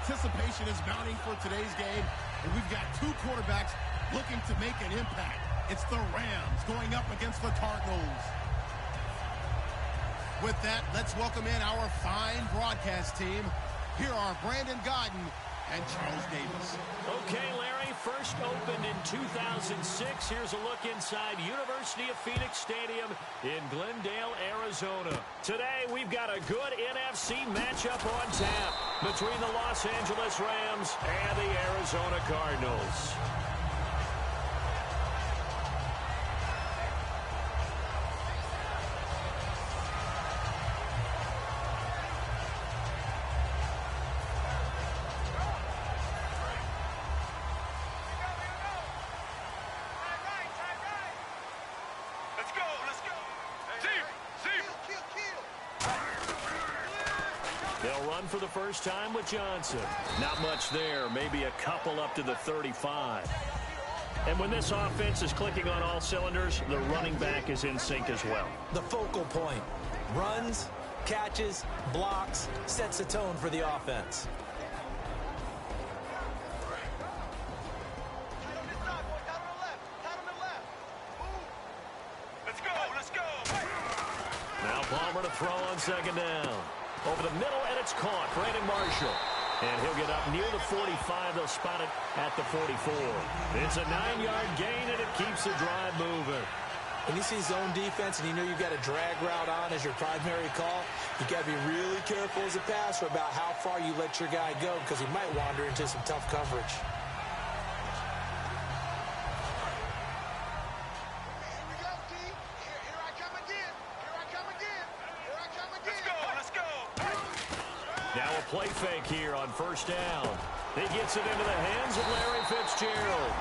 Anticipation is mounting for today's game, and we've got two quarterbacks looking to make an impact. It's the Rams going up against the Cardinals. With that, let's welcome in our fine broadcast team. Here are Brandon Godden and Charles Davis. Okay, Larry, first opened in 2006. Here's a look inside University of Phoenix Stadium in Glendale, Arizona. Today, we've got a good NFC matchup on tap between the Los Angeles Rams and the Arizona Cardinals. They'll run for the first time with Johnson. Not much there, maybe a couple up to the 35. And when this offense is clicking on all cylinders, the running back is in sync as well. The focal point. Runs, catches, blocks, sets the tone for the offense. Now Palmer to throw on second down. Over the middle, and it's caught. Brandon Marshall. And he'll get up near the 45. They'll spot it at the 44. It's a 9-yard gain, and it keeps the drive moving. When you see zone defense and you know you've got a drag route on as your primary call, you got to be really careful as a passer about how far you let your guy go because he might wander into some tough coverage. Now a play fake here on first down. He gets it into the hands of Larry Fitzgerald.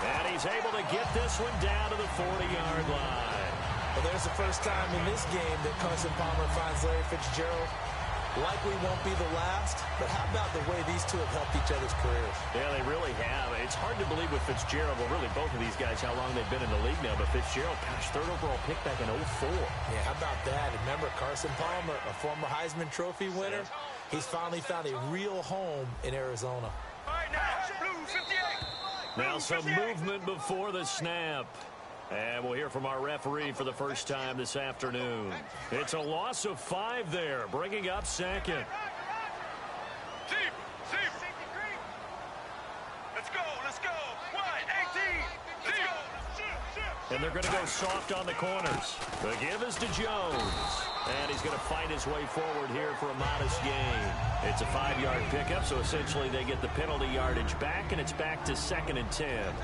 And he's able to get this one down to the 40-yard line. Well, there's the first time in this game that Carson Palmer finds Larry Fitzgerald. Likely won't be the last, but how about the way these two have helped each other's careers? Yeah, they really have. It's hard to believe with Fitzgerald, well, really both of these guys, how long they've been in the league now. But Fitzgerald, gosh, third overall pick back in 04. Yeah, how about that? Remember, Carson Palmer, a former Heisman Trophy winner, he's finally found a real home in Arizona. All right, now, blue 58. Now some movement before the snap. And we'll hear from our referee for the first time this afternoon. It's a loss of 5 there, bringing up second. Deep. Let's go. 1, 18. Deep. And they're going to go soft on the corners. The give is to Jones. And he's going to fight his way forward here for a modest gain. It's a 5-yard pickup, so essentially they get the penalty yardage back, and it's back to 2nd and 10.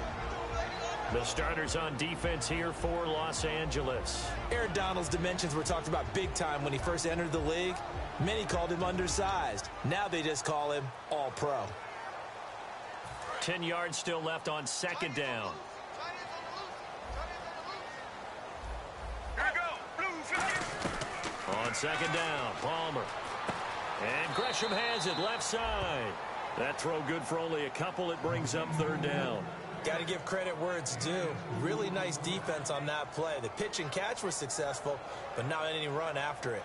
The starters on defense here for Los Angeles. Aaron Donald's dimensions were talked about big time when he first entered the league. Many called him undersized. Now they just call him all-pro. 10 yards still left on second down. Here we go. Blue 50. On second down, Palmer. And Gresham has it left side. That throw good for only a couple. It brings up third down. Got to give credit where it's due. Really nice defense on that play. The pitch and catch was successful, but not any run after it.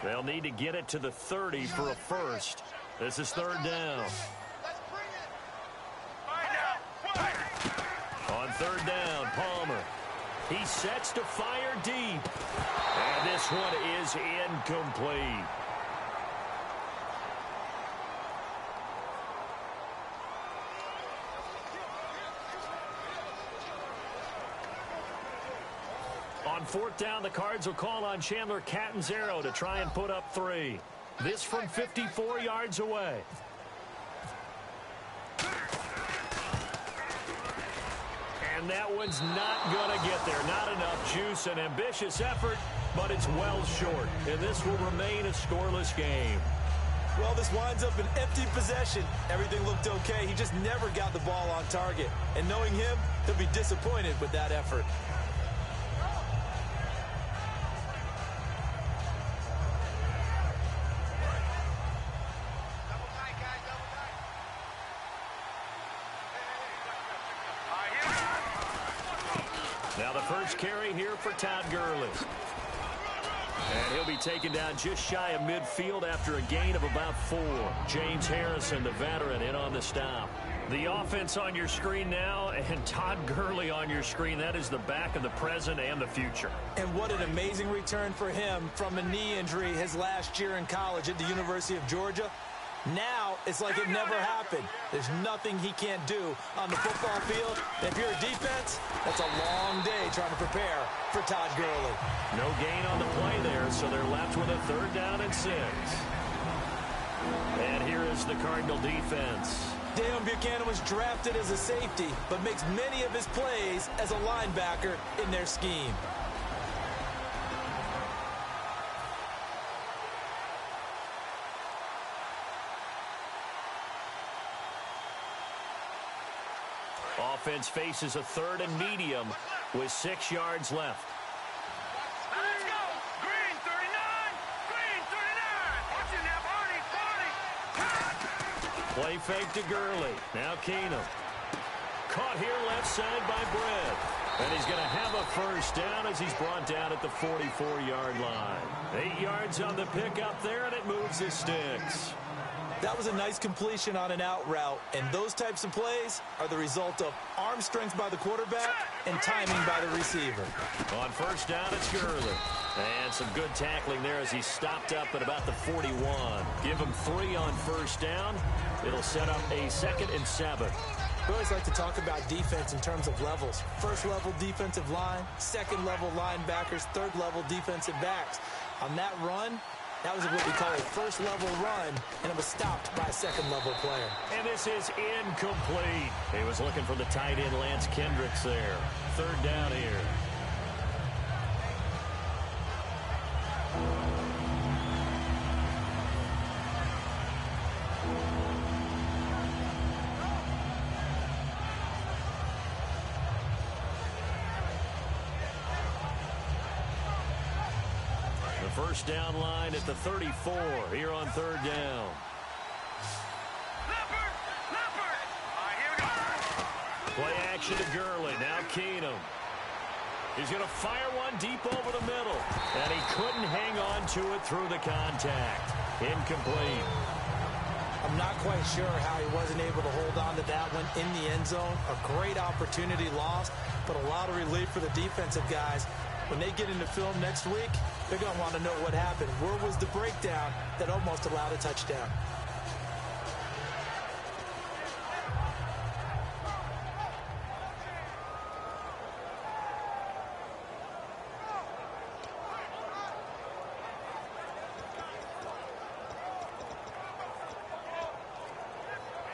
They'll need to get it to the 30 for a first. This is third down. On third down, Palmer. He sets to fire deep. And this one is incomplete. On fourth down, the Cards will call on Chandler Catanzaro to try and put up 3. This from 54 yards away. And that one's not going to get there. Not enough juice. An ambitious effort, but it's well short. And this will remain a scoreless game. Well, this winds up an empty possession. Everything looked okay. He just never got the ball on target. And knowing him, he'll be disappointed with that effort. Now the first carry here for Todd Gurley. And he'll be taken down just shy of midfield after a gain of about 4. James Harrison, the veteran, in on the stop. The offense on your screen now, and Todd Gurley on your screen. That is the back of the present and the future. And what an amazing return for him from a knee injury his last year in college at the University of Georgia. Now, it's like it never happened. There's nothing he can't do on the football field. If you're a defense, that's a long day trying to prepare for Todd Gurley. No gain on the play there, so they're left with a 3rd down and 6. And here is the Cardinal defense. Deion Buchanan was drafted as a safety, but makes many of his plays as a linebacker in their scheme. Offense faces a 3rd and medium with 6 yards left. Let's go. Green 39. Green 39. Watch it now, Barney. Play fake to Gurley. Now Keenum. Caught here left side by Brett. And he's going to have a 1st down as he's brought down at the 44-yard line. 8 yards on the pickup there, and it moves the sticks. That was a nice completion on an out route, and those types of plays are the result of arm strength by the quarterback and timing by the receiver. On 1st down, it's Gurley. And some good tackling there as he stopped up at about the 41. Give him 3 on 1st down. It'll set up a 2nd and 7. We always like to talk about defense in terms of levels. 1st level defensive line, 2nd level linebackers, 3rd level defensive backs. On that run, that was what we call a 1st level run, and it was stopped by a 2nd level player. And this is incomplete. He was looking for the tight end Lance Kendricks there. 3rd down here. First down line at the 34 here on 3rd down. Leopard. Leopard. All right, here we go. Play action to Gurley. Now Keenum. He's going to fire one deep over the middle. And he couldn't hang on to it through the contact. Incomplete. I'm not quite sure how he wasn't able to hold on to that one in the end zone. A great opportunity lost, but a lot of relief for the defensive guys. When they get into film next week, they're going to want to know what happened. Where was the breakdown that almost allowed a touchdown?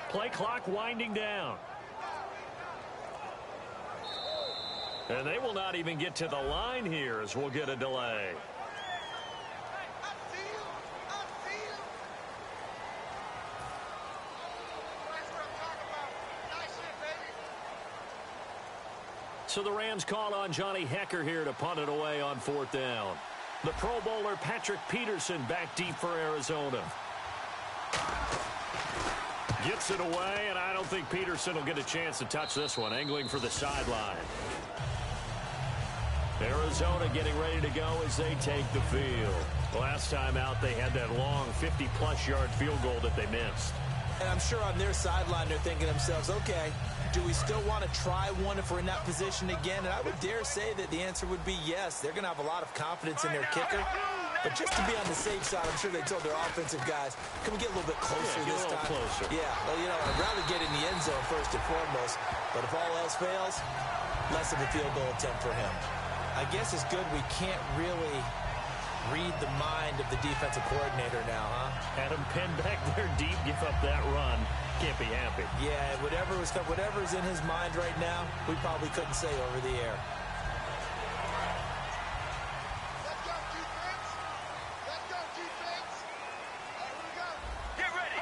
Play clock winding down. And they will not even get to the line here as we'll get a delay. So the Rams call on Johnny Hecker here to punt it away on 4th down. The Pro Bowler Patrick Peterson back deep for Arizona. Gets it away, and I don't think Peterson will get a chance to touch this one. Angling for the sideline. Arizona getting ready to go as they take the field. Last time out, they had that long 50-plus yard field goal that they missed. And I'm sure on their sideline, they're thinking to themselves, okay, do we still want to try one if we're in that position again? And I would dare say that the answer would be yes. They're going to have a lot of confidence in their kicker. But just to be on the safe side, I'm sure they told their offensive guys, can we get a little bit closer this time? Closer. Yeah, well, you know, I'd rather get in the end zone first and foremost. But if all else fails, less of a field goal attempt for him. I guess it's good we can't really read the mind of the defensive coordinator now, huh? Had him pinned back there deep, give up that run. Can't be happy. Yeah, whatever's in his mind right now, we probably couldn't say over the air. Let's go, defense. Let's go, defense. All right, here we go. Get ready.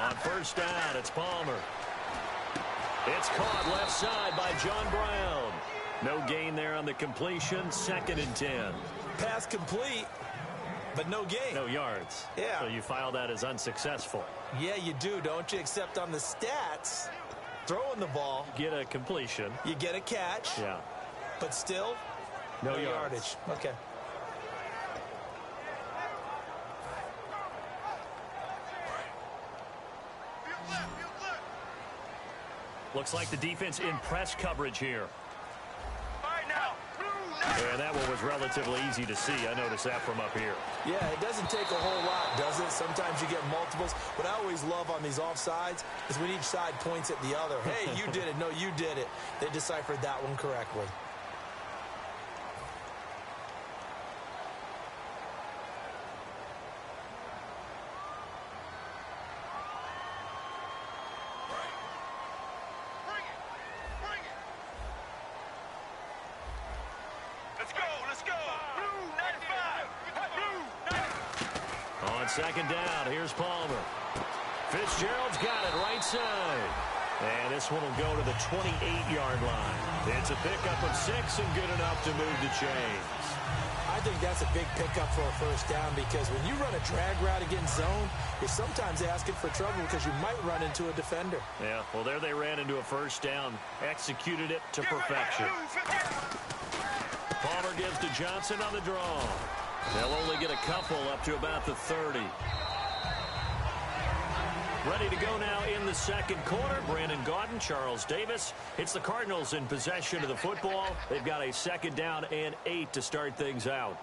On 1st down, it's Palmer. It's caught left side by John Brown. No gain there on the completion. 2nd and 10. Pass complete, but no gain. No yards. Yeah. So you file that as unsuccessful. Yeah, you do, don't you? Except on the stats, throwing the ball. Get a completion. You get a catch. Yeah. But still, no yardage. Okay. Looks like the defense in press coverage here. And that one was relatively easy to see. I noticed that from up here. Yeah, it doesn't take a whole lot, does it? Sometimes you get multiples. What I always love on these offsides is when each side points at the other. Hey, you did it. No, you did it. They deciphered that one correctly. Second down, here's Palmer. Fitzgerald's got it right side. And this one will go to the 28-yard line. It's a pickup of 6 and good enough to move the chains. I think that's a big pickup for a first down because when you run a drag route against zone, you're sometimes asking for trouble because you might run into a defender. Yeah, well, there they ran into a first down. Executed it to perfection. Palmer gives to Johnson on the draw. They'll only get a couple up to about the 30. Ready to go now in the second quarter. Brandon Gaudin, Charles Davis. It's the Cardinals in possession of the football. They've got a second down and 8 to start things out.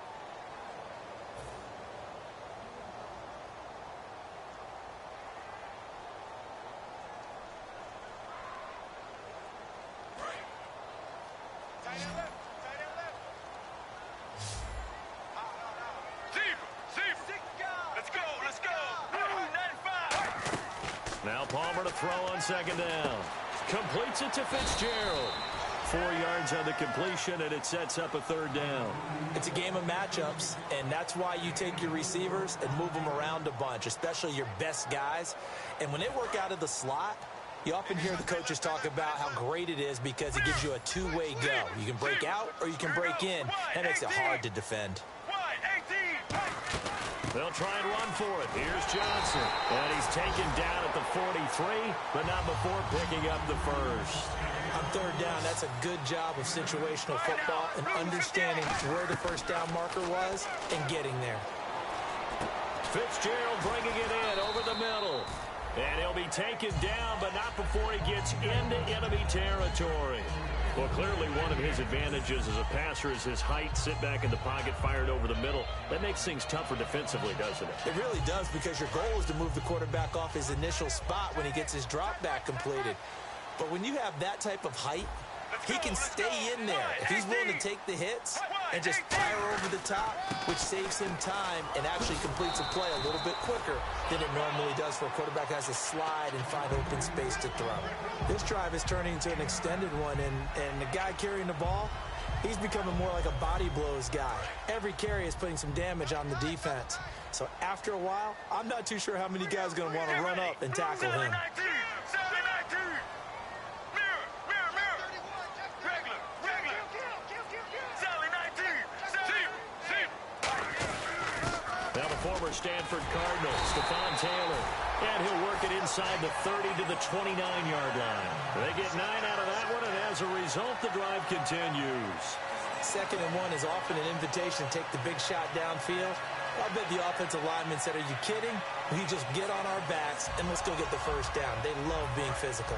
Now Palmer to throw on second down. Completes it to Fitzgerald. 4 yards on the completion, and it sets up a third down. It's a game of matchups, and that's why you take your receivers and move them around a bunch, especially your best guys. And when they work out of the slot, you often hear the coaches talk about how great it is because it gives you a two-way go. You can break out or you can break in. That makes it hard to defend. They'll try and run for it. Here's Johnson. And he's taken down at the 43, but not before picking up the first. On third down, that's a good job of situational football and understanding where the first down marker was and getting there. Fitzgerald bringing it in over the middle. And he'll be taken down, but not before he gets into enemy territory. Well, clearly one of his advantages as a passer is his height. Sit back in the pocket, fired over the middle. That makes things tougher defensively, doesn't it? It really does, because your goal is to move the quarterback off his initial spot when he gets his drop back completed. But when you have that type of height, he can stay in there if he's willing to take the hits and just fire over the top, which saves him time and actually completes a play a little bit quicker than it normally does for a quarterback who has to slide and find open space to throw. This drive is turning into an extended one, and the guy carrying the ball, he's becoming more like a body blows guy. Every carry is putting some damage on the defense. So after a while, I'm not too sure how many guys are going to want to run up and tackle him. Stanford Cardinal, Stephon Taylor, and he'll work it inside the 30 to the 29-yard line. They get 9 out of that one, and as a result, the drive continues. 2nd and 1 is often an invitation to take the big shot downfield. I bet the offensive lineman said, "Are you kidding? We just get on our backs and let's go get the first down." They love being physical.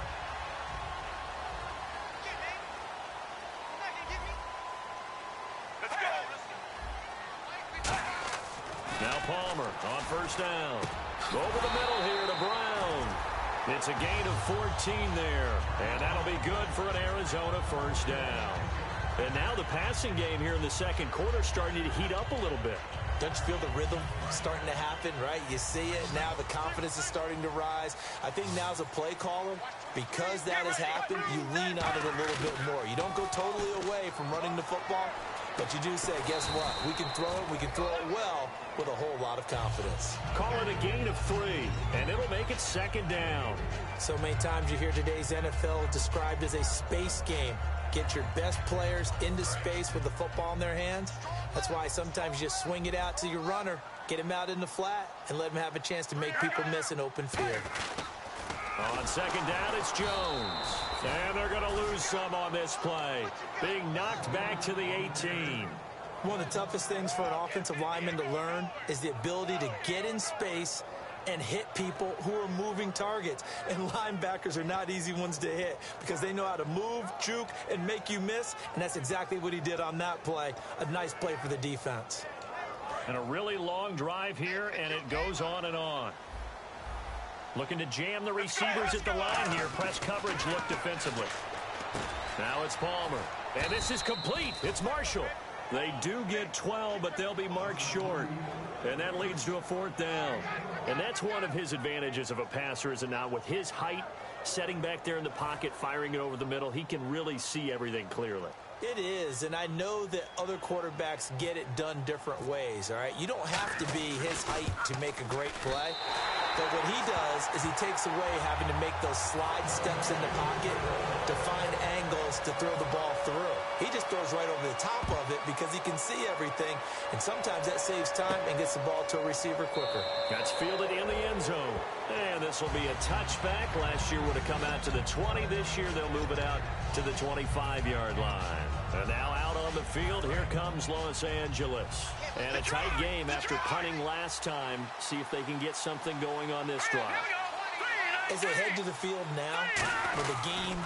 Now Palmer on first down. Over the middle here to Brown. It's a gain of 14 there, and that'll be good for an Arizona first down. And now the passing game here in the second quarter starting to heat up a little bit. Don't you feel the rhythm starting to happen, right? You see it. Now the confidence is starting to rise. I think now as a play caller, because that has happened, you lean on it a little bit more. You don't go totally away from running the football, but you do say, guess what? We can throw it. We can throw it well with a whole lot of confidence. Call it a gain of 3, and it'll make it second down. So many times you hear today's NFL described as a space game. Get your best players into space with the football in their hands. That's why sometimes you just swing it out to your runner, get him out in the flat, and let him have a chance to make people miss an open field. On second down, it's Jones. And they're going to lose some on this play. Being knocked back to the 18. One of the toughest things for an offensive lineman to learn is the ability to get in space and hit people who are moving targets. And linebackers are not easy ones to hit because they know how to move, juke, and make you miss. And that's exactly what he did on that play. A nice play for the defense. And a really long drive here, and it goes on and on. Looking to jam the receivers at the line here. Press coverage look defensively. Now it's Palmer. And this is complete. It's Marshall. They do get 12, but they'll be marked short. And that leads to a fourth down. And that's one of his advantages of a passer, is it not? With his height, setting back there in the pocket, firing it over the middle, he can really see everything clearly. It is, and I know that other quarterbacks get it done different ways, all right? You don't have to be his height to make a great play. But what he does is he takes away having to make those slide steps in the pocket to find angles to throw the ball through. He just throws right over the top of it because he can see everything, and sometimes that saves time and gets the ball to a receiver quicker. That's fielded in the end zone. And this will be a touchback. Last year would have come out to the 20. This year they'll move it out to the 25-yard line. And now out on the field, here comes Los Angeles. And a tight game after punting last time. See if they can get something going on this drive. As they head to the field now, with the game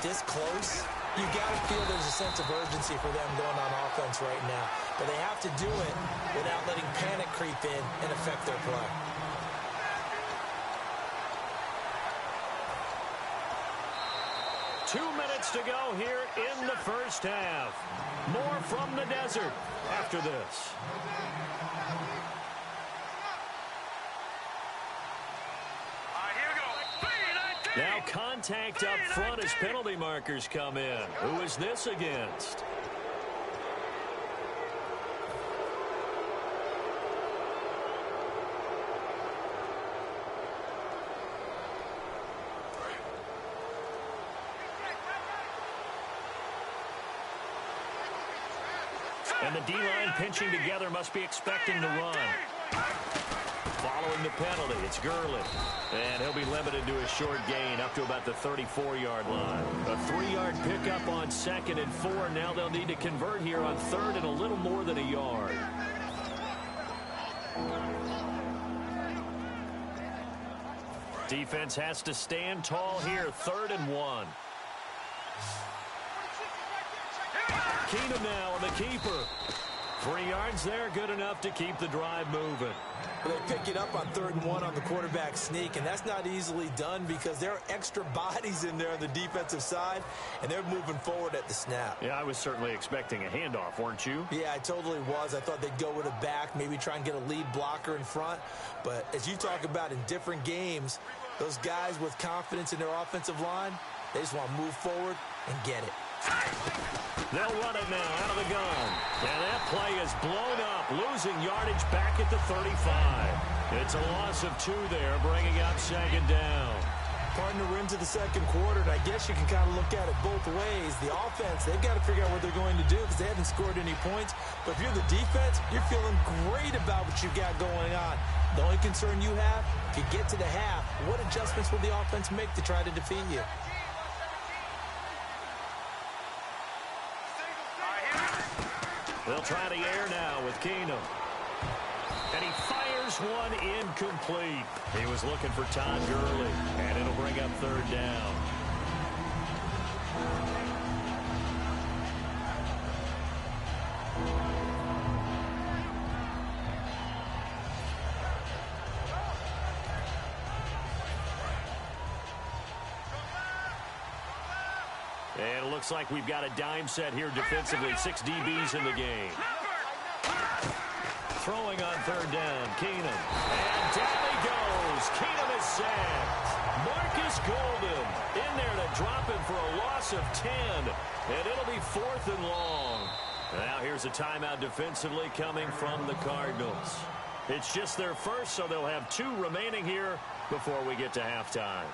this close, you got to feel there's a sense of urgency for them going on offense right now. But they have to do it without letting panic creep in and affect their play. Two minutes to go here in the first half. More from the desert after this. Now contact up front as penalty markers come in. Who is this against? And the D-line pinching together must be expecting to run. Following the penalty, it's Gurley. And he'll be limited to a short gain up to about the 34-yard line. A 3-yard pickup on 2nd and 4. Now they'll need to convert here on 3rd and a little more than a yard. Defense has to stand tall here. 3rd and 1. Keenum now on the keeper. 3 yards there, good enough to keep the drive moving. They pick it up on 3rd and 1 on the quarterback sneak, and that's not easily done because there are extra bodies in there on the defensive side, and they're moving forward at the snap. Yeah, I was certainly expecting a handoff, weren't you? Yeah, I totally was. I thought they'd go with a back, maybe try and get a lead blocker in front. But as you talk about in different games, those guys with confidence in their offensive line, they just want to move forward and get it. They'll run it now out of the gun. And that play is blown up, losing yardage back at the 35. It's a loss of 2 there, bringing up 2nd down. Partner, we're into the 2nd quarter, and I guess you can kind of look at it both ways. The offense, they've got to figure out what they're going to do because they haven't scored any points. But if you're the defense, you're feeling great about what you got going on. The only concern you have, if you get to the half, what adjustments will the offense make to try to defeat you? They'll try the air now with Keenum. And he fires one incomplete. He was looking for Todd Gurley, and it'll bring up 3rd down. And it looks like we've got a dime set here defensively. 6 DBs in the game. Throwing on 3rd down, Keenum. And down he goes. Keenum is sacked. Marcus Golden in there to drop him for a loss of 10. And it'll be 4th and long. Now here's a timeout defensively coming from the Cardinals. It's just their first, so they'll have 2 remaining here before we get to halftime.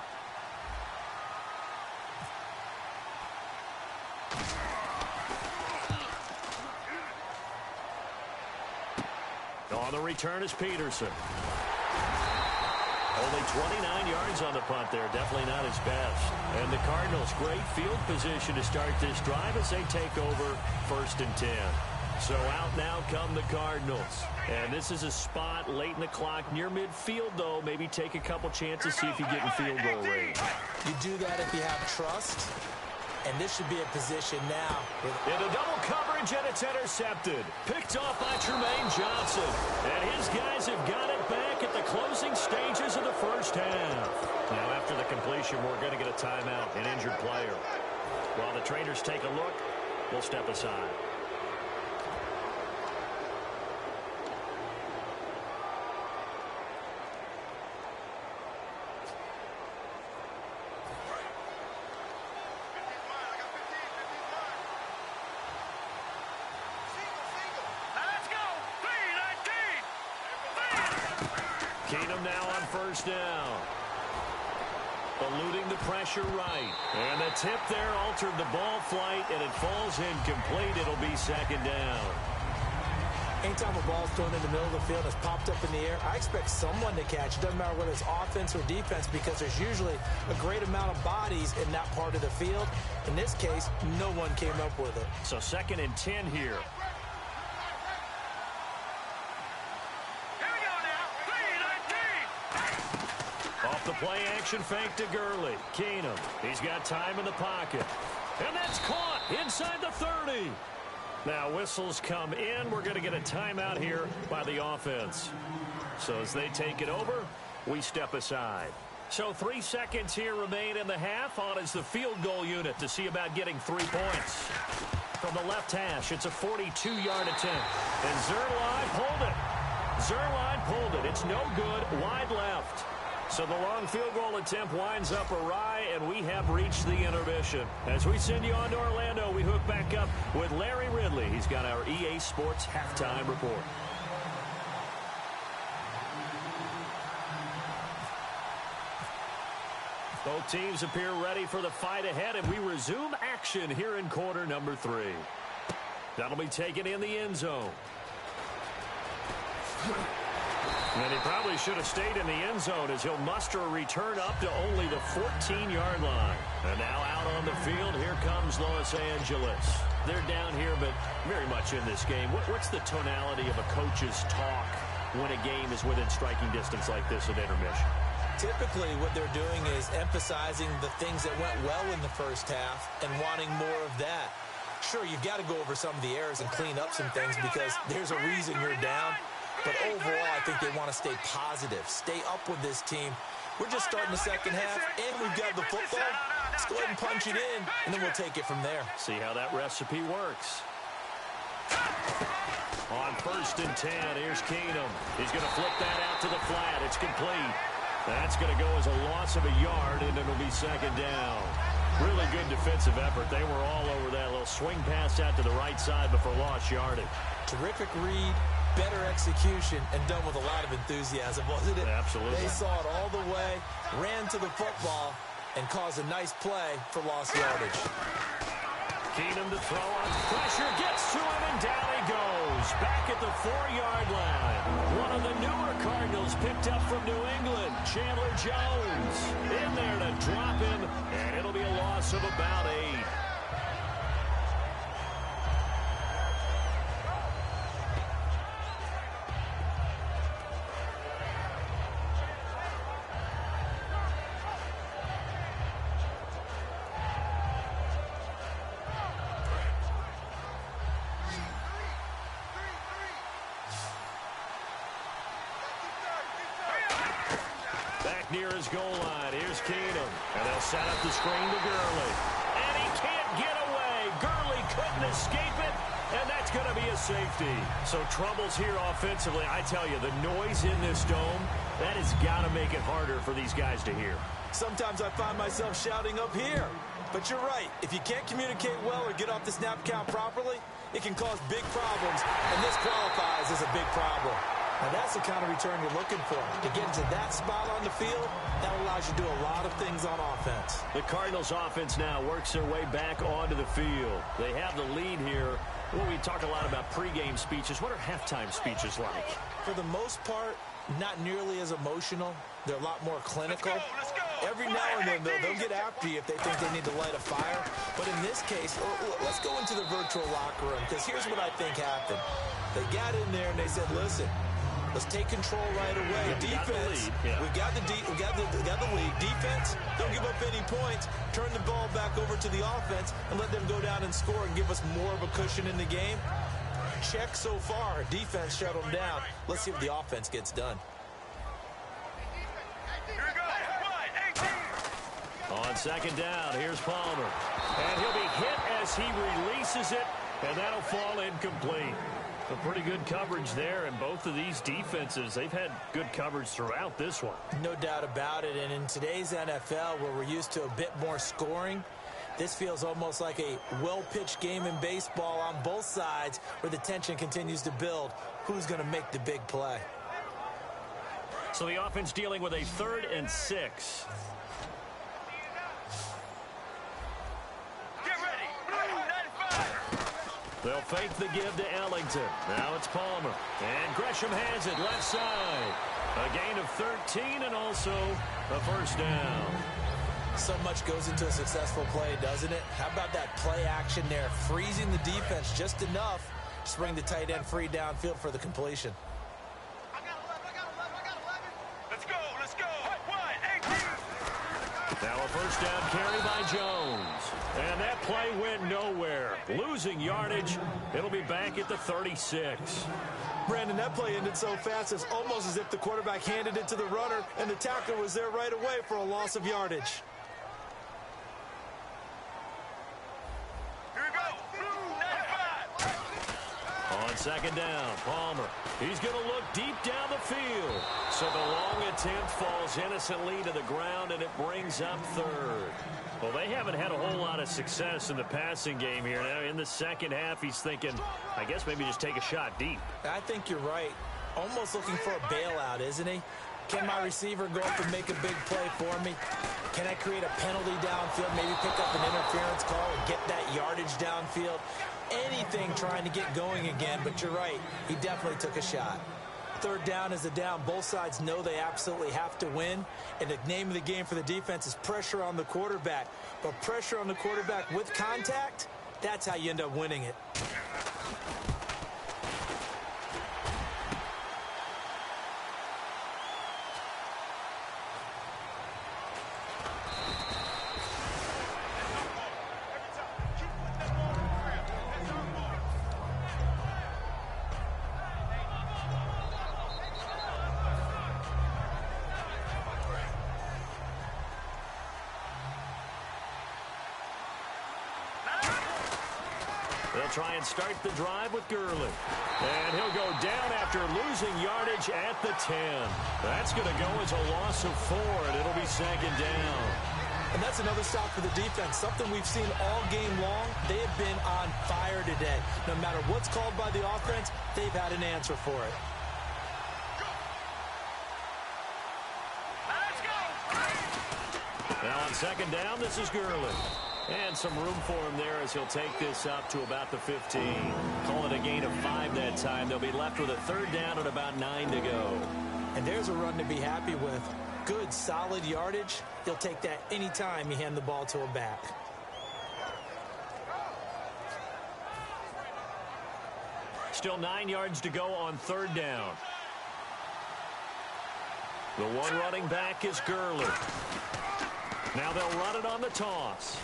On the return is Peterson. Only 29 yards on the punt there. Definitely not his best. And the Cardinals, great field position to start this drive as they take over 1st and 10. So out now come the Cardinals. And this is a spot late in the clock near midfield, though. Maybe take a couple chances, see if you get in field goal range. You do that if you have trust. And this should be a position now. Into double coverage, and it's intercepted. Picked off by Tremaine Johnson. And his guys have got it back at the closing stages of the first half. Now, after the completion, we're going to get a timeout, an injured player. While the trainers take a look, we'll step aside. Keenum now on 1st down. Eluding the pressure right. And the tip there altered the ball flight, and it falls incomplete. It'll be 2nd down. Anytime a ball's thrown in the middle of the field and it's popped up in the air, I expect someone to catch. It doesn't matter whether it's offense or defense, because there's usually a great amount of bodies in that part of the field. In this case, no one came up with it. So 2nd and 10 here. Off the play action fake to Gurley. Keenum. He's got time in the pocket. And that's caught inside the 30. Now whistles come in. We're going to get a timeout here by the offense. So as they take it over, we step aside. So 3 seconds here remain in the half. On is the field goal unit to see about getting 3 points. From the left hash, it's a 42-yard attempt. And Zuerlein pulled it. Zuerlein pulled it. It's no good. Wide left. So the long field goal attempt winds up awry, and we have reached the intermission. As we send you on to Orlando, we hook back up with Larry Ridley. He's got our EA Sports halftime report. Both teams appear ready for the fight ahead, and we resume action here in quarter number 3. That'll be taken in the end zone. And he probably should have stayed in the end zone as he'll muster a return up to only the 14-yard line. And now out on the field, here comes Los Angeles. They're down here, but very much in this game. What's the tonality of a coach's talk when a game is within striking distance like this at intermission? Typically, what they're doing is emphasizing the things that went well in the first half and wanting more of that. Sure, you've got to go over some of the errors and clean up some things because there's a reason you're down. But overall, I think they want to stay positive, stay up with this team. We're just starting the second half, and we've got the football. Let's go ahead and punch it in, and then we'll take it from there. See how that recipe works. On 1st and 10, here's Keenum. He's going to flip that out to the flat. It's complete. That's going to go as a loss of a yard, and it'll be 2nd down. Really good defensive effort. They were all over that little swing pass out to the right side before lost yardage. Terrific read. Better execution, and done with a lot of enthusiasm, wasn't it? Absolutely. They saw it all the way, ran to the football, and caused a nice play for lost yardage. Keenum to throw on pressure, gets to him, and down he goes. Back at the 4-yard line. One of the newer Cardinals picked up from New England, Chandler Jones. In there to drop him, and it'll be a loss of about 8. Near his goal line. Here's Keenum. And they'll set up the screen to Gurley. And he can't get away. Gurley couldn't escape it. And that's going to be a safety. So troubles here offensively. I tell you, the noise in this dome, that has got to make it harder for these guys to hear. Sometimes I find myself shouting up here. But you're right. If you can't communicate well or get off the snap count properly, it can cause big problems. And this qualifies as a big problem. Now, that's the kind of return you're looking for. To get into that spot on the field, that allows you to do a lot of things on offense. The Cardinals offense now works their way back onto the field. They have the lead here. Well, we talk a lot about pregame speeches. What are halftime speeches like? For the most part, not nearly as emotional. They're a lot more clinical. Every now and then, they'll get after you if they think they need to light a fire. But in this case, let's go into the virtual locker room, because here's what I think happened. They got in there and they said, listen, let's take control right away. Defense, we got the lead. Defense, don't give up any points. Turn the ball back over to the offense and let them go down and score and give us more of a cushion in the game. Check so far. Defense shut them down. Let's see what the offense gets done. On second down, here's Palmer. And he'll be hit as he releases it, and that'll fall incomplete. A pretty good coverage there, and both of these defenses, they've had good coverage throughout this one. No doubt about it, and in today's NFL, where we're used to a bit more scoring, this feels almost like a well-pitched game in baseball on both sides, where the tension continues to build. Who's going to make the big play? So the offense dealing with a 3rd and 6. They'll fake the give to Ellington. Now it's Palmer. And Gresham has it left side. A gain of 13 and also a first down. So much goes into a successful play, doesn't it? How about that play action there? Freezing the defense just enough to bring the tight end free downfield for the completion. I got 11. Let's go. Now a first down carry by Jones. And that play went nowhere. Losing yardage. It'll be back at the 36. Brandon, that play ended so fast, it's almost as if the quarterback handed it to the runner, and the tackler was there right away for a loss of yardage. Here we go. 95. On second down, Palmer. He's going to look deep down the field. So the long attempt falls innocently to the ground, and it brings up 3rd. Well, they haven't had a whole lot of success in the passing game here. Now, in the second half, he's thinking, I guess maybe just take a shot deep. I think you're right. Almost looking for a bailout, isn't he? Can my receiver go up and make a big play for me? Can I create a penalty downfield, maybe pick up an interference call and get that yardage downfield? Anything trying to get going again, but you're right. He definitely took a shot. 3rd down is a down. Both sides know they absolutely have to win. And the name of the game for the defense is pressure on the quarterback. But pressure on the quarterback with contact, that's how you end up winning it. They'll try and start the drive with Gurley. And he'll go down after losing yardage at the 10. That's going to go as a loss of 4, and it'll be second down. And that's another stop for the defense, something we've seen all game long. They have been on fire today. No matter what's called by the offense, they've had an answer for it. Now on second down, this is Gurley. And some room for him there as he'll take this up to about the 15. Call it a gain of 5 that time. They'll be left with a 3rd down and about 9 to go. And there's a run to be happy with. Good, solid yardage. He'll take that anytime you hand the ball to a back. Still 9 yards to go on 3rd down. The one running back is Gurley. Now they'll run it on the toss.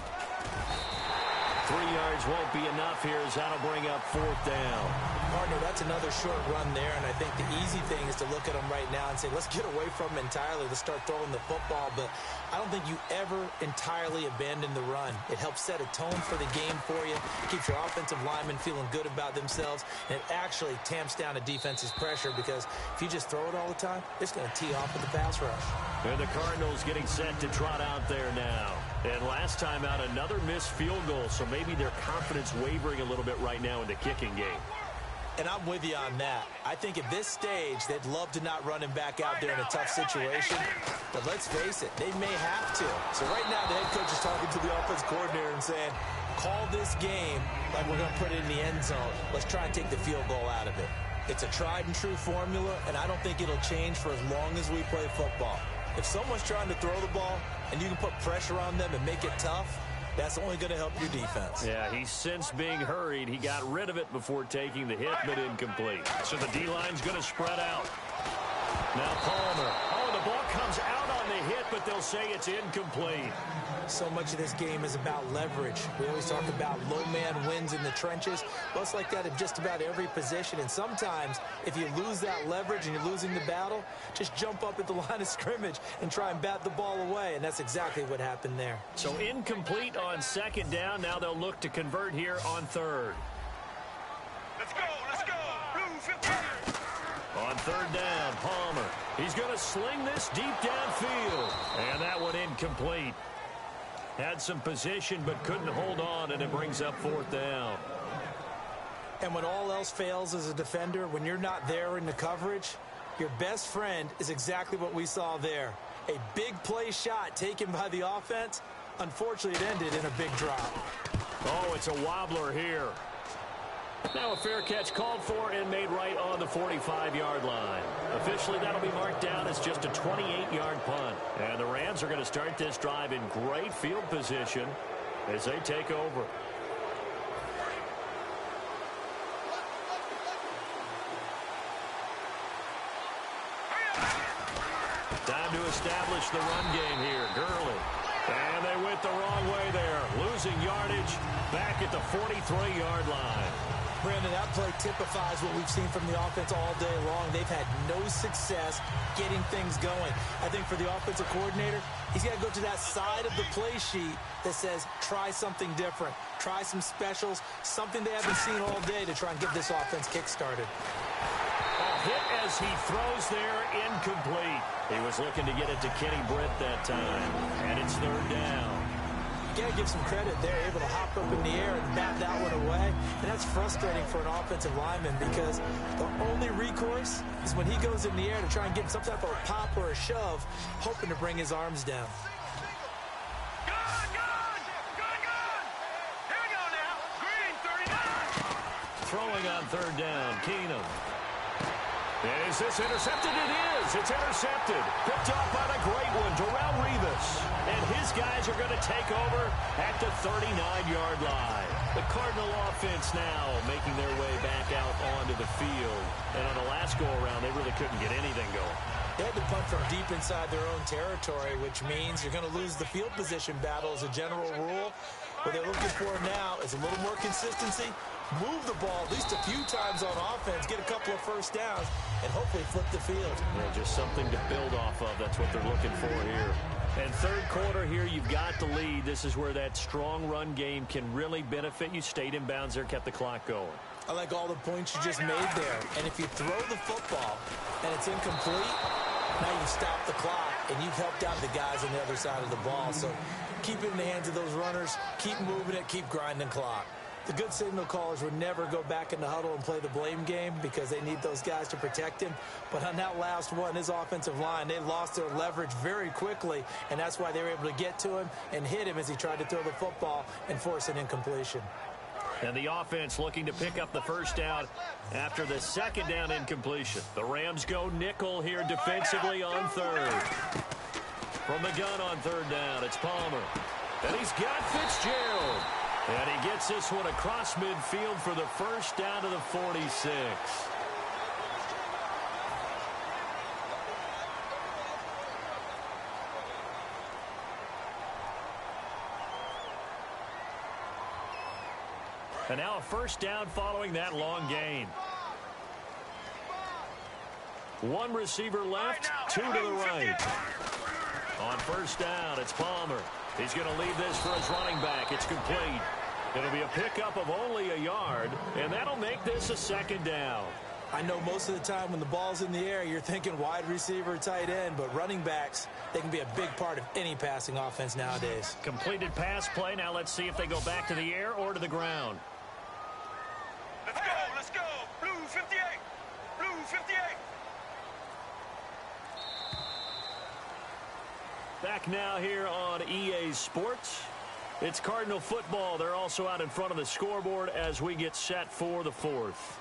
3 yards won't be enough here as that'll bring up 4th down. Partner, that's another short run there, and I think the easy thing is to look at them right now and say, let's get away from them entirely. Let's start throwing the football, but I don't think you ever entirely abandon the run. It helps set a tone for the game for you, keeps your offensive linemen feeling good about themselves, and it actually tamps down a defense's pressure because if you just throw it all the time, it's going to tee off with the pass rush. And the Cardinals getting set to trot out there now. And last time out, another missed field goal, so maybe their confidence wavering a little bit right now in the kicking game. And I'm with you on that. I think at this stage, they'd love to not run him back out there in a tough situation. But let's face it, they may have to. So right now, the head coach is talking to the offense coordinator and saying, call this game like we're going to put it in the end zone. Let's try and take the field goal out of it. It's a tried-and-true formula, and I don't think it'll change for as long as we play football. If someone's trying to throw the ball and you can put pressure on them and make it tough, that's only going to help your defense. Yeah, he's since being hurried. He got rid of it before taking the hit, but incomplete. So the D-line's going to spread out. Now Palmer. Oh, the ball comes out on the hit, but they'll say it's incomplete. So much of this game is about leverage. We always talk about low man wins in the trenches. Well, it's like that in just about every position. And sometimes, if you lose that leverage and you're losing the battle, just jump up at the line of scrimmage and try and bat the ball away. And that's exactly what happened there. So incomplete on second down. Now they'll look to convert here on third. Let's go, let's go. Blue 50. On third down, Palmer. He's going to sling this deep downfield. And that one incomplete. Had some position but couldn't hold on, and it brings up fourth down. And when all else fails as a defender, when you're not there in the coverage, your best friend is exactly what we saw there. A big play shot taken by the offense. Unfortunately, it ended in a big drop. Oh, it's a wobbler here. Now a fair catch called for and made right on the 45-yard line. Officially, that'll be marked down as just a 28-yard punt. And the Rams are going to start this drive in great field position as they take over. Time to establish the run game here. Gurley. And they went the wrong way there. Losing yardage back at the 43-yard line. Brandon, that play typifies what we've seen from the offense all day long. They've had no success getting things going. I think for the offensive coordinator, he's got to go to that side of the play sheet that says, try something different. Try some specials, something they haven't seen all day to try and get this offense kick-started. Hit as he throws there, incomplete. He was looking to get it to Kenny Britt that time, and it's third down. You got to give some credit. They're able to hop up in the air and bat that one away, and that's frustrating for an offensive lineman because the only recourse is when he goes in the air to try and get some type of a pop or a shove, hoping to bring his arms down. Here we go now. Green 39. Throwing on third down, Keenum. Is this intercepted? It is. It's intercepted. Picked off by the great one, Darrelle Revis. And his guys are going to take over at the 39-yard line. The Cardinal offense now making their way back out onto the field. And on the last go-around, they really couldn't get anything going. They had to punt from deep inside their own territory, which means you're going to lose the field position battle as a general rule. What they're looking for now is a little more consistency, move the ball at least a few times on offense, get a couple of first downs, and hopefully flip the field. Yeah, just something to build off of. That's what they're looking for here. And third quarter here, you've got the lead. This is where that strong run game can really benefit you. Stayed in bounds there, kept the clock going. I like all the points you just made there. And if you throw the football and it's incomplete, now you stop the clock, and you've helped out the guys on the other side of the ball. So keep it in the hands of those runners, keep moving it, keep grinding clock. The good signal callers would never go back in the huddle and play the blame game because they need those guys to protect him. But on that last one, his offensive line, they lost their leverage very quickly, and that's why they were able to get to him and hit him as he tried to throw the football and force an incompletion. And the offense looking to pick up the first down after the second down incompletion. The Rams go nickel here defensively on third. From the gun on third down, it's Palmer. And he's got Fitzgerald. And he gets this one across midfield for the first down to the 46. And now a first down following that long gain. One receiver left, two to the right. On first down, it's Palmer. He's going to leave this for his running back. It's complete. It'll be a pickup of only a yard, and that'll make this a second down. I know most of the time when the ball's in the air, you're thinking wide receiver, tight end, but running backs, they can be a big part of any passing offense nowadays. Completed pass play. Now let's see if they go back to the air or to the ground. Let's go, let's go. Blue 58. Blue 58. Back now here on EA Sports. It's Cardinal football. They're also out in front of the scoreboard as we get set for the fourth.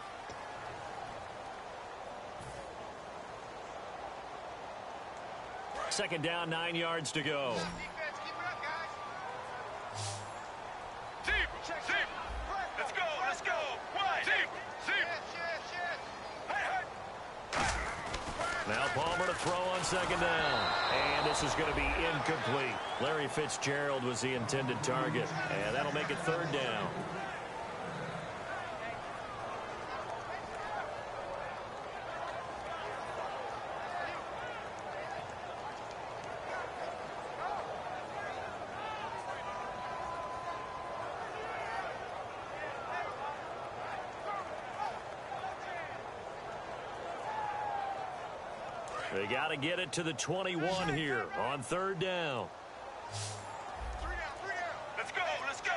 Second down, 9 yards to go. Defense, keep it up, guys. Zip. Let's go. Wide. Zip. Shit. Now Palmer to throw on second down. And this is going to be incomplete. Larry Fitzgerald was the intended target. And that'll make it third down. They got to get it to the 21 here on third down. 3 down. Let's go.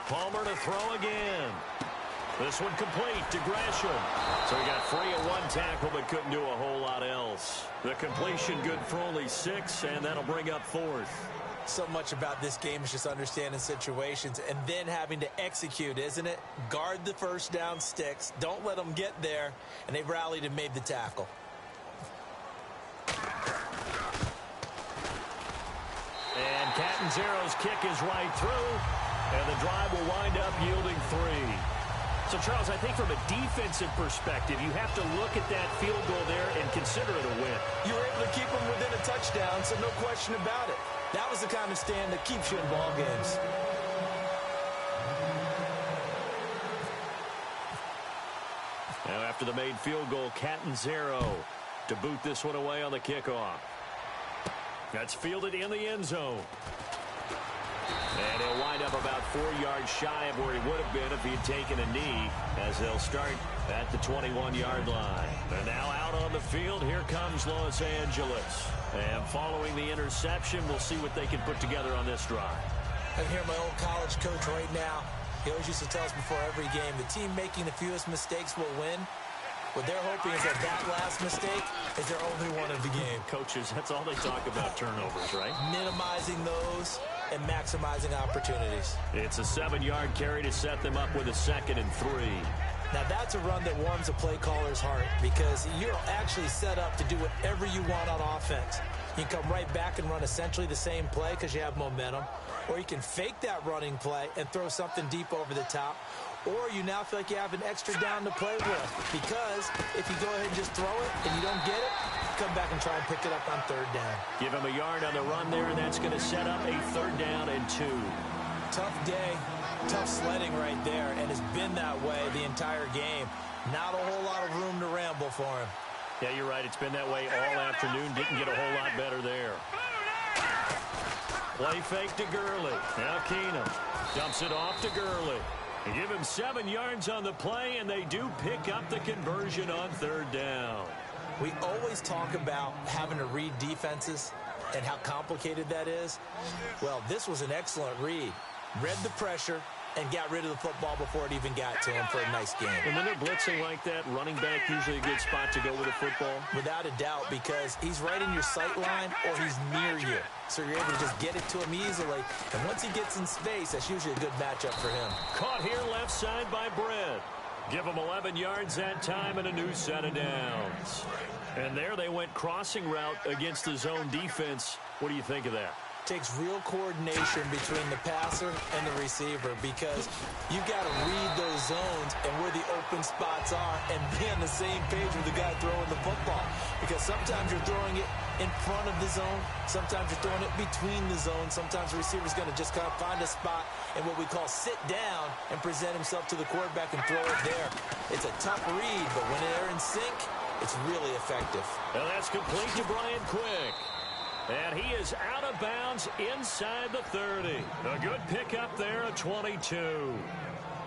Palmer to throw again. This one complete to Gresham. So he got free of one tackle but couldn't do a whole lot else. The completion good for only 6, and that'll bring up fourth. So much about this game is just understanding situations and then having to execute, isn't it? Guard the first down sticks. Don't let them get there. And they rallied and made the tackle. And Catanzaro's kick is right through, and the drive will wind up yielding 3. So, Charles, I think from a defensive perspective, you have to look at that field goal there and consider it a win. You were able to keep them within a touchdown, so no question about it. That was the kind of stand that keeps you in ball games. Now, after the made field goal, Catanzaro to boot this one away on the kickoff. That's fielded in the end zone. And he'll wind up about 4 yards shy of where he would have been if he had taken a knee, as they'll start at the 21-yard line. And now out on the field, here comes Los Angeles. And following the interception, we'll see what they can put together on this drive. I can hear my old college coach right now. He always used to tell us before every game, the team making the fewest mistakes will win. What they're hoping is that last mistake is their only one of the game. Coaches, that's all they talk about, turnovers, right? Minimizing those and maximizing opportunities. It's a 7-yard carry to set them up with a 2nd and 3. Now, that's a run that warms a play caller's heart because you're actually set up to do whatever you want on offense. You can come right back and run essentially the same play because you have momentum, or you can fake that running play and throw something deep over the top, or you now feel like you have an extra down to play with because if you go ahead and just throw it and you don't get it, come back and try and pick it up on third down. Give him a yard on the run there, and that's going to set up a 3rd down and 2. Tough day, tough sledding right there, and it's been that way the entire game. Not a whole lot of room to ramble for him. Yeah, you're right. It's been that way all afternoon. Didn't get a whole lot better there. Play fake to Gurley. Now Keenum dumps it off to Gurley. They give him 7 yards on the play, and they do pick up the conversion on 3rd down. We always talk about having to read defenses and how complicated that is. Well, this was an excellent read. Read the pressure and got rid of the football before it even got to him for a nice game. And when they're blitzing like that, running back usually a good spot to go with a football? Without a doubt, because he's right in your sight line or he's near you. So you're able to just get it to him easily. And once he gets in space, that's usually a good matchup for him. Caught here left side by Brett. Give him 11 yards that time and a new set of downs. And there they went crossing route against the zone defense. What do you think of that? Takes real coordination between the passer and the receiver because you got to read those zones and where the open spots are and be on the same page with the guy throwing the football. Because sometimes you're throwing it in front of the zone. Sometimes you're throwing it between the zones. Sometimes the receiver's going to just kind of find a spot and what we call sit down and present himself to the quarterback and throw it there. It's a tough read, but when they're in sync, it's really effective. And that's complete to Brian Quick. And he is out of bounds inside the 30. A good pickup there at 22.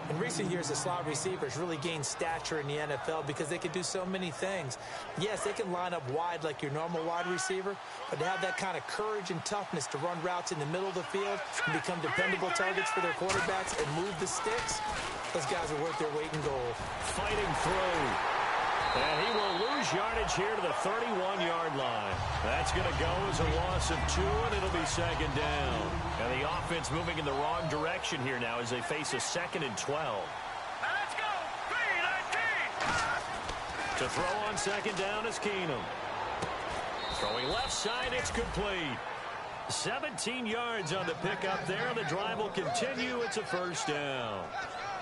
In recent years, the slot receivers really gained stature in the NFL because they can do so many things. Yes, they can line up wide like your normal wide receiver, but to have that kind of courage and toughness to run routes in the middle of the field and become dependable targets for their quarterbacks and move the sticks, those guys are worth their weight in gold. Fighting through. And he will lose yardage here to the 31-yard line. That's going to go as a loss of 2, and it'll be 2nd down. And the offense moving in the wrong direction here now as they face a 2nd and 12. Now let's go. 3-19. To throw on 2nd down is Keenum. Throwing left side, it's complete. 17 yards on the pickup there. The drive will continue. It's a first down.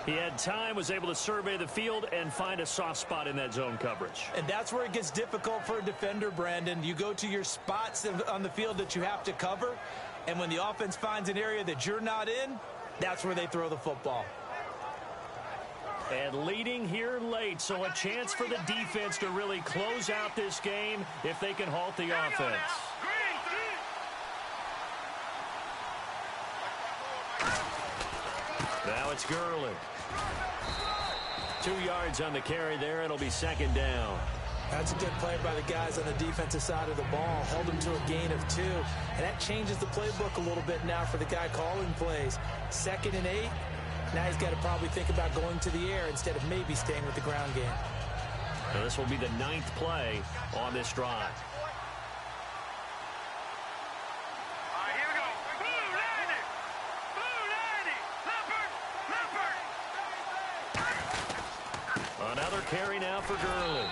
He had time, was able to survey the field and find a soft spot in that zone coverage. And that's where it gets difficult for a defender, Brandon. You go to your spots on the field that you have to cover, and when the offense finds an area that you're not in, that's where they throw the football. And leading here late, so a chance for the defense to really close out this game if they can halt the offense. Now it's Gurley. 2 yards on the carry there. It'll be second down. That's a good play by the guys on the defensive side of the ball. Held them to a gain of 2. And that changes the playbook a little bit now for the guy calling plays. 2nd and 8. Now he's got to probably think about going to the air instead of maybe staying with the ground game. Now this will be the 9th play on this drive. Another carry now for Gurley.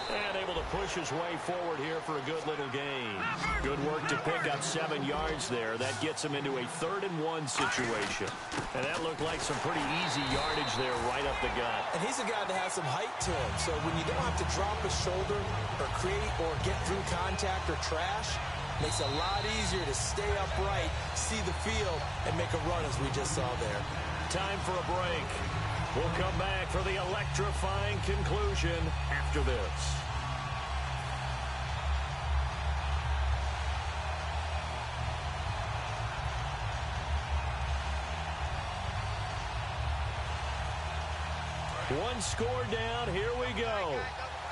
And able to push his way forward here for a good little gain. Good work to pick up 7 yards there. That gets him into a 3rd and 1 situation. And that looked like some pretty easy yardage there right up the gut. And he's a guy that has some height to him. So when you don't have to drop a shoulder or create or get through contact or trash, makes it a lot easier to stay upright, see the field, and make a run as we just saw there. Time for a break. We'll come back for the electrifying conclusion after this. One score down. Here we go.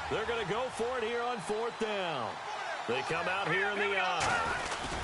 They're going to go for it here on 4th down. They come out here in the eye.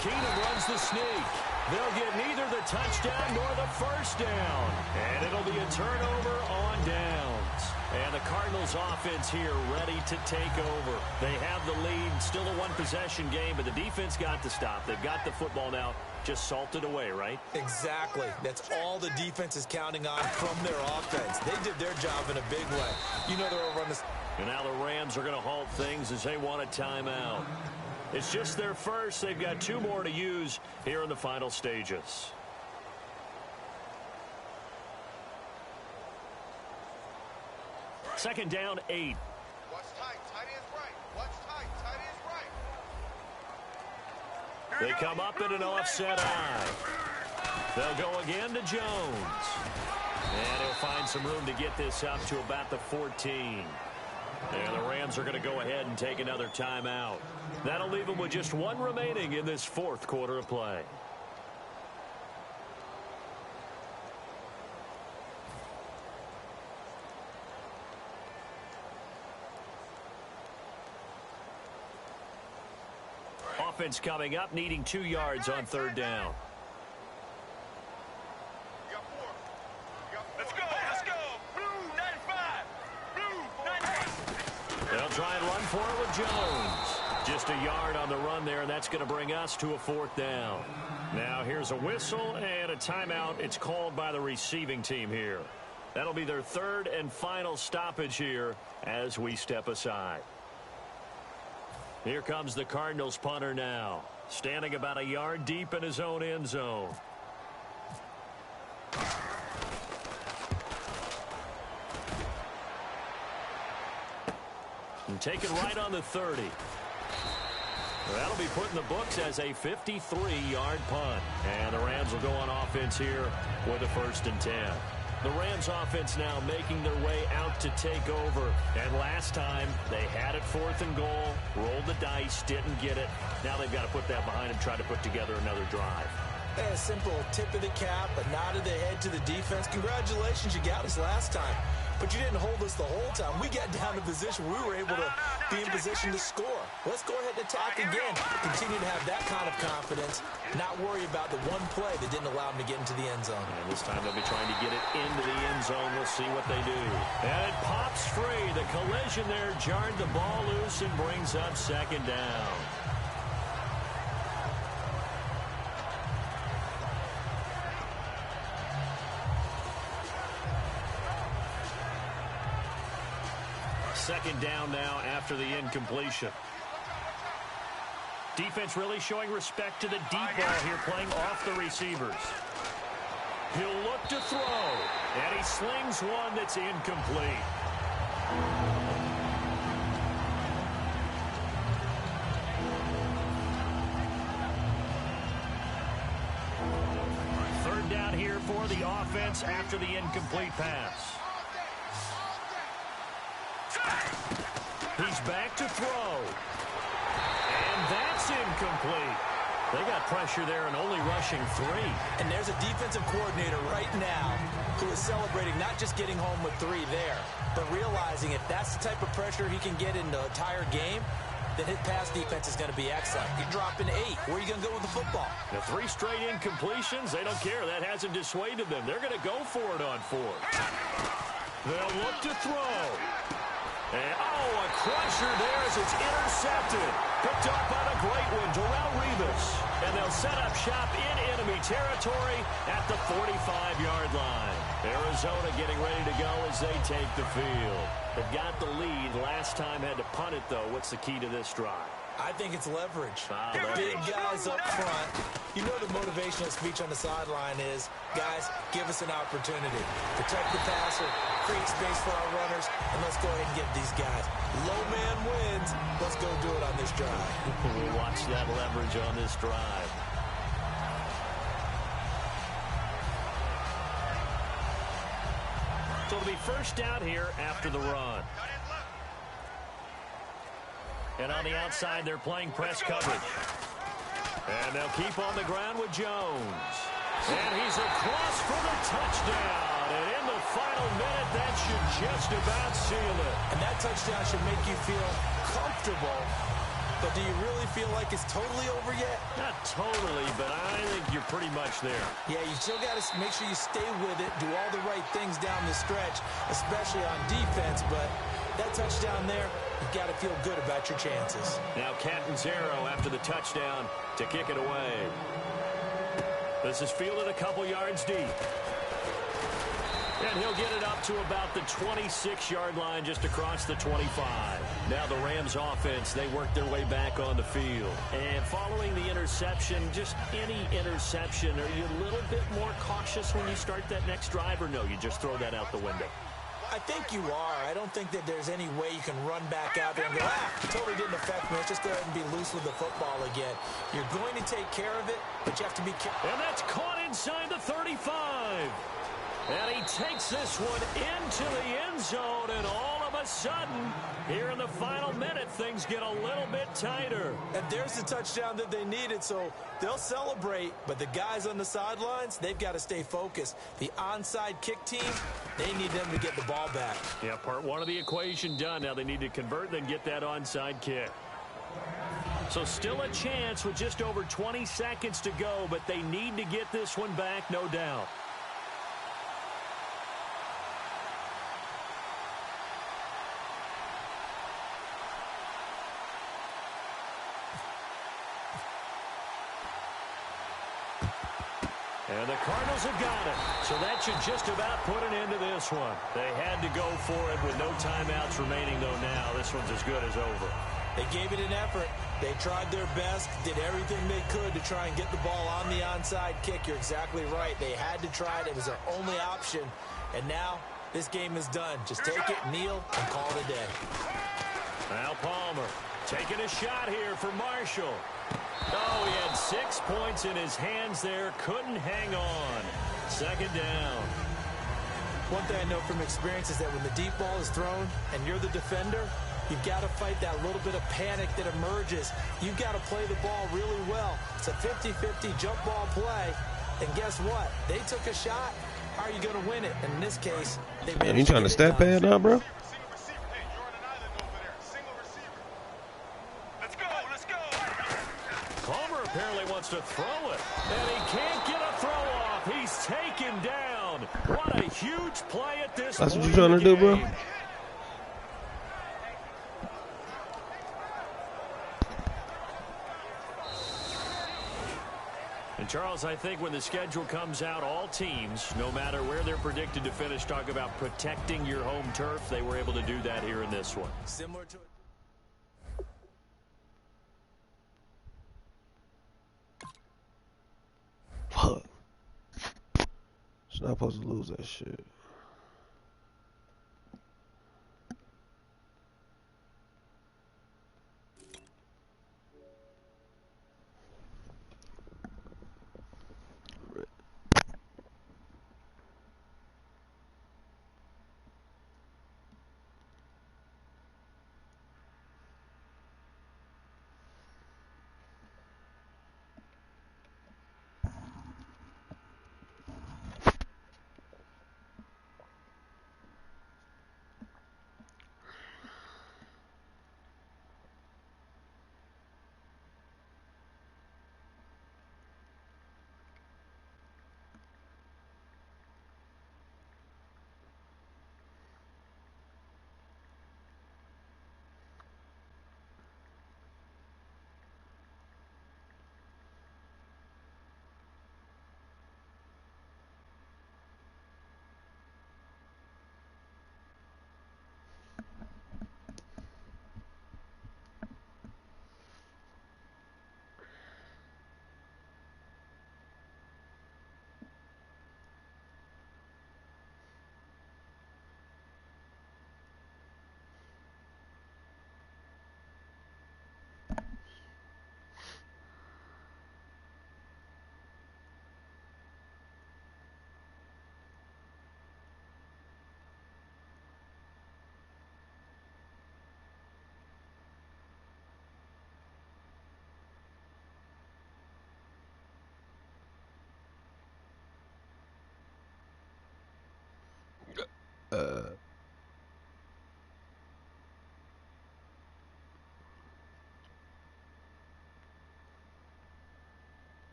Keenum runs the sneak. They'll get neither the touchdown nor the first down. And it'll be a turnover on downs. And the Cardinals offense here ready to take over. They have the lead. Still a one-possession game, but the defense got to stop. They've got the football now. Just salted away, right? Exactly. That's all the defense is counting on from their offense. They did their job in a big way. You know they're running this. And now the Rams are going to halt things as they want a timeout. It's just their first. They've got 2 more to use here in the final stages. Second down, 8. What's tight? Tight ends right. What's tight? Tight ends right. They come up in an offset eye. They'll go again to Jones. And he'll find some room to get this up to about the 14. And the Rams are going to go ahead and take another timeout. That'll leave them with just 1 remaining in this 4th quarter of play. Offense coming up, needing 2 yards on 3rd down. Let's go. Let's go. Blue 95. Blue 95. They'll try and run for it with Jones. Just a yard on the run there, and that's going to bring us to a 4th down. Now here's a whistle and a timeout. It's called by the receiving team here. That'll be their 3rd and final stoppage here as we step aside. Here comes the Cardinals punter now, standing about a yard deep in his own end zone. And taken right on the 30. That'll be put in the books as a 53-yard punt. And the Rams will go on offense here with a 1st and 10. The Rams offense now making their way out to take over. And last time, they had it 4th and goal, rolled the dice, didn't get it. Now they've got to put that behind them, try to put together another drive. A simple tip of the cap, a nod of the head to the defense. Congratulations, you got us last time. But you didn't hold us the whole time. We got down to position. We were able to be in position to score. Let's go ahead and attack again. Continue to have that kind of confidence. Not worry about the one play that didn't allow them to get into the end zone. And this time they'll be trying to get it into the end zone. We'll see what they do. And it pops free. The collision there jarred the ball loose and brings up 2nd down. Second down now after the incompletion. Defense really showing respect to the deep ball here, playing off the receivers. He'll look to throw, and he slings one that's incomplete. Third down here for the offense after the incomplete pass. He's back to throw. And that's incomplete. They got pressure there and only rushing 3. And there's a defensive coordinator right now who is celebrating not just getting home with 3 there, but realizing if that's the type of pressure he can get in the entire game, then his pass defense is going to be excellent. You're dropping 8. Where are you going to go with the football? The 3 straight incompletions, they don't care. That hasn't dissuaded them. They're going to go for it on 4. They'll look to throw. And, a crusher there as it's intercepted. Picked up by the great one, Darrelle Revis. And they'll set up shop in enemy territory at the 45-yard line. Arizona getting ready to go as they take the field. They've got the lead. Last time had to punt it, though. What's the key to this drive? I think it's leverage. Leverage. Big guys up front. You know the motivational speech on the sideline is, guys, give us an opportunity. Protect the passer, create space for our runners, and let's go ahead and give these guys. Low man wins. Let's go do it on this drive. We'll watch that leverage on this drive. So it'll be first down here after the run. And on the outside, they're playing press coverage. And they'll keep on the ground with Jones. And he's across for the touchdown. And in the final minute, that should just about seal it. And that touchdown should make you feel comfortable. But do you really feel like it's totally over yet? Not totally, but I think you're pretty much there. Yeah, you still got to make sure you stay with it, do all the right things down the stretch, especially on defense. But that touchdown there, you've got to feel good about your chances. Now Catanzaro after the touchdown to kick it away. This is fielded a couple yards deep. And he'll get it up to about the 26-yard line, just across the 25. Now the Rams offense, they work their way back on the field. And following the interception, just any interception, are you a little bit more cautious when you start that next drive, or no, you just throw that out the window? I think you are. I don't think that there's any way you can run back out there and go, it totally didn't affect me. Let's just go ahead and be loose with the football again. You're going to take care of it, but you have to be careful. And that's caught inside the 35. And he takes this one into the end zone, and all of a sudden, here in the final minute, things get a little bit tighter. And there's the touchdown that they needed, so they'll celebrate. But the guys on the sidelines, they've got to stay focused. The onside kick team, they need them to get the ball back. Yeah, part one of the equation done. Now they need to convert, then get that onside kick. So still a chance with just over 20 seconds to go, but they need to get this one back, no doubt. And the Cardinals have got it. So that should just about put an end to this one. They had to go for it with no timeouts remaining, though, now. This one's as good as over. They gave it an effort. They tried their best, did everything they could to try and get the ball on the onside kick. You're exactly right. They had to try it. It was their only option. And now this game is done. Just take it, kneel, and call it a day. Al Palmer taking a shot here for Marshall. Oh, he had 6 points in his hands there. Couldn't hang on. Second down. One thing I know from experience is that when the deep ball is thrown and you're the defender, you've got to fight that little bit of panic that emerges. You've got to play the ball really well. It's a 50-50 jump ball play. And guess what? They took a shot. How are you going to win it? And in this case, they managed to get it done. You trying to stat pad now, bro? Palmer apparently wants to throw it, and he can't get a throw off. He's taken down. What a huge play at this point. That's what you're trying to do, bro? And Charles, I think when the schedule comes out, all teams, no matter where they're predicted to finish, talk about protecting your home turf. They were able to do that here in this one. Similar to It's not supposed to lose that shit.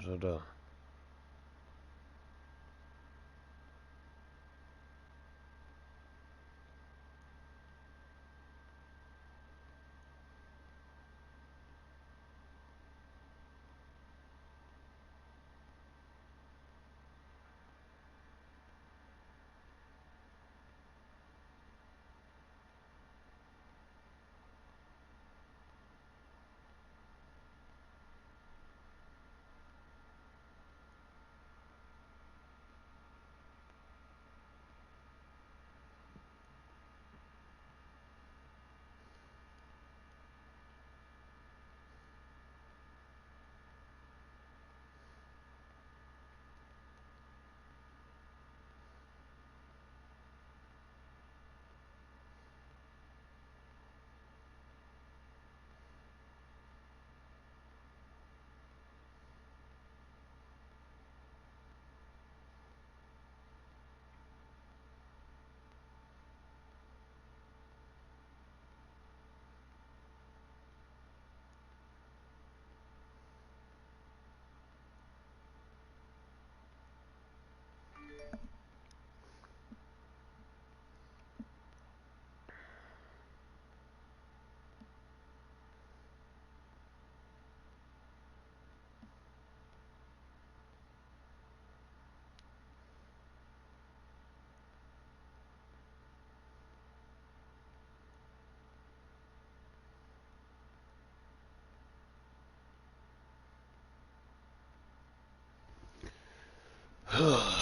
Shut up. Ugh.